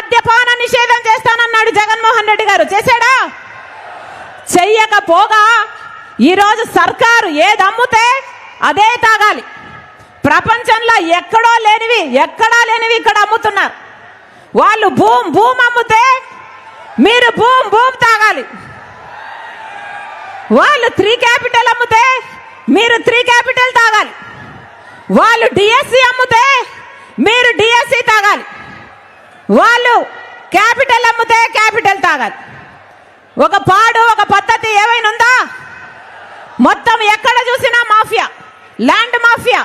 మద్యపాన నిషేధం చేస్తానన్నాడు జగన్మోహన్ రెడ్డి గారు. చేశాడా? చెయ్యకపోగా ఈరోజు సర్కారు ఏది అమ్ముతే అదే తాగాలి. ప్రపంచంలో ఎక్కడా లేనివి ఇక్కడ అమ్ముతున్నారు. వాళ్ళు భూమ్ అమ్ముతే మీరు భూమ్ తాగాలి. వాళ్ళు 3 క్యాపిటల్ అమ్ముతే మీరు 3 క్యాపిటల్ తాగాలి. వాళ్ళు డిఎస్సి అమ్ముతే మీరు డిఎస్సి తాగాలి. వాళ్ళు క్యాపిటల్ అమ్ముతే క్యాపిటల్ తాగాలి. ఒక పద్ధతి ఏమైనా ఉందా? మొత్తం ఎక్కడ చూసినా mafia, land mafia,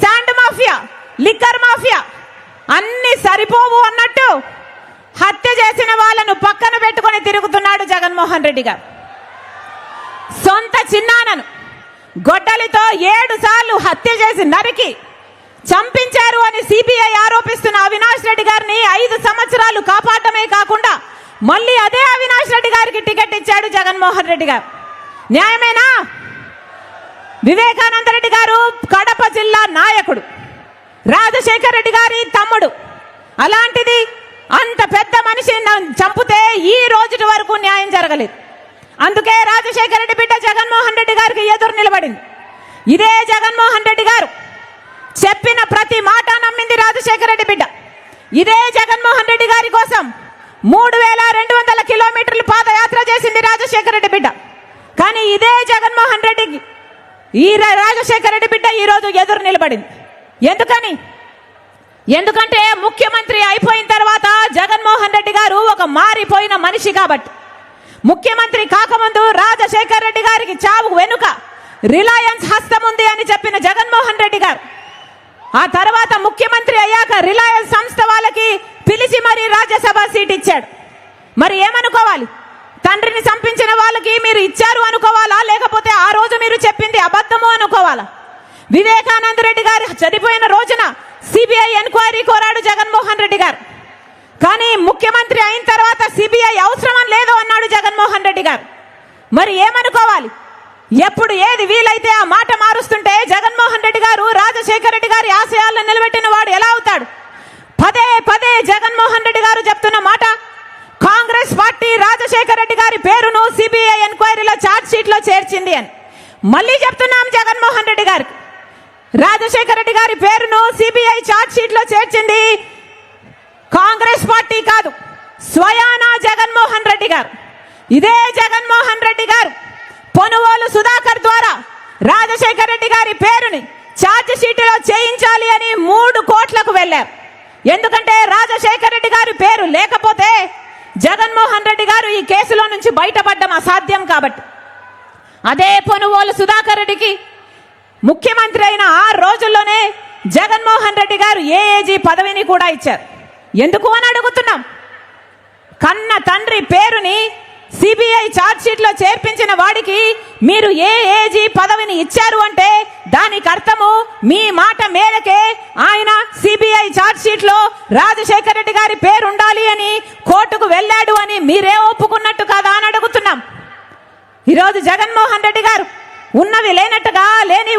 sand mafia, liquor mafia అన్ని సరిపోవు అన్నట్టు హత్య చేసిన వాళ్ళను పక్కన పెట్టుకొని తిరుగుతున్నాడు జగన్మోహన్ రెడ్డి గారు. సొంత చిన్నానను గొడ్డలితో 7 సార్లు హత్య చేసి నరికి చంపించారు అని సిబిఐ ఆరోపిస్తున్న అవినాష్ రెడ్డి గారిని 5 సంవత్సరాలు కాపాడమే కాకుండా మళ్ళీ అదే అవినాష్ రెడ్డి గారికి టికెట్ ఇచ్చాడు జగన్మోహన్ రెడ్డి గారు. న్యాయమేనా? వివేకానంద రెడ్డి గారు కడప జిల్లా నాయకుడు, రాజశేఖర రెడ్డి గారి తమ్ముడు. అలాంటిది అంత పెద్ద మనిషిని చంపితే ఈ రోజు వరకు న్యాయం జరగలేదు. అందుకే రాజశేఖర రెడ్డి బిడ్డ జగన్మోహన్ రెడ్డి గారికి ఎదురు నిలబడింది. ఇదే జగన్మోహన్ రెడ్డి గారు చెప్పిన ప్రతి మాట నమ్మింది రాజశేఖర రెడ్డి బిడ్డ. ఇదే జగన్మోహన్ రెడ్డి గారి కోసం 3200 కిలోమీటర్లు పాదయాత్ర చేసింది రాజశేఖర రెడ్డి బిడ్డ. కానీ ఇదే జగన్మోహన్ రెడ్డికి ఈ రాజశేఖర రెడ్డి బిడ్డ ఈ రోజు ఎదురు నిలబడింది. ఎందుకంటే ముఖ్యమంత్రి అయిపోయిన తర్వాత జగన్మోహన్ రెడ్డి గారు ఒక మారిపోయిన మనిషి కాబట్టి. ముఖ్యమంత్రి కాకముందు రాజశేఖర రెడ్డి గారికి చావు వెనుక రిలయన్స్ హస్తం ఉంది అని చెప్పిన జగన్మోహన్ రెడ్డి గారు ఆ తర్వాత ముఖ్యమంత్రి అయ్యాక రిలయన్స్ సంస్థ వాళ్ళకి పిలిచి మరి రాజ్యసభ సీట్ ఇచ్చాడు. మరి ఏమనుకోవాలి? తండ్రిని చంపించిన వాళ్ళకి మీరు ఇచ్చారు అనుకోవాలా, లేకపోతే ఆ రోజు మీరు చెప్పింది అబద్ధము అనుకోవాలా? వివేకానంద రెడ్డి గారు చనిపోయిన రోజున సిబిఐ ఎంక్వైరీ కోరాడు జగన్మోహన్ రెడ్డి గారు. కానీ ముఖ్యమంత్రి అయిన తర్వాత సిబిఐ అవసరం లేదు అన్నాడు జగన్మోహన్ రెడ్డి గారు. మరి ఏమనుకోవాలి? ఎప్పుడు ఏది వీలైతే ఆ మాట మారుస్తుంటే జగన్మోహన్ రెడ్డి గారు రాజశేఖర రెడ్డి గారి ఆశయాలను నిలబెట్టిన వాడు ఎలా అవుతాడు? పదే జగన్మోహన్ రెడ్డి గారు చెప్తున్న మాట, కాంగ్రెస్ పార్టీ రాజశేఖర రెడ్డి గారి పేరును సిబిఐ ఎంక్వైరీలో ఛార్జ్ షీట్ లో చేర్చింది అని మళ్ళీ చెప్తున్నాం. జగన్మోహన్ రెడ్డి గారికి రాజశేఖర రెడ్డి గారి పేరును సిబిఐ ఛార్జ్ షీట్ లో చేర్చింది కాంగ్రెస్ పార్టీ కాదు, స్వయానా జగన్మోహన్ రెడ్డి గారు. ఇదే జగన్మోహన్ రెడ్డి గారు పొనుగోలు సుధాకర్ ద్వారా రాజశేఖర రెడ్డి గారి పేరుని ఛార్జ్ షీట్లో చేయించాలి అని 3 కోట్లకు వెళ్లారు. ఎందుకంటే రాజశేఖర రెడ్డి గారి పేరు లేకపోతే జగన్మోహన్ రెడ్డి గారు ఈ కేసులో నుంచి బయటపడడం అసాధ్యం కాబట్టి. అదే పొనుగోలు సుధాకర్ రెడ్డికి ముఖ్యమంత్రి అయిన 6 రోజుల్లోనే జగన్మోహన్ రెడ్డి గారు ఏఏజీ పదవిని కూడా ఇచ్చారు. ఎందుకు అని అడుగుతున్నాం. కన్న తండ్రి పేరుని సిబిఐ ఛార్జ్ షీట్ లో చేర్పించిన వాడికి మీరు ఏఏజీ పదవిని ఇచ్చారు అంటే దానికి అర్థము మీ మాట మేరకే ఆయన సిబిఐ ఛార్జ్ షీట్ లో రాజశేఖర రెడ్డి గారి పేరు ఉండాలి అని కోర్టుకు వెళ్ళాడు అని మీరే ఒప్పుకున్నట్టు కాదా అని అడుగుతున్నాం. ఈరోజు జగన్మోహన్ రెడ్డి గారు ఉన్నవి లేనట్టుగా లేని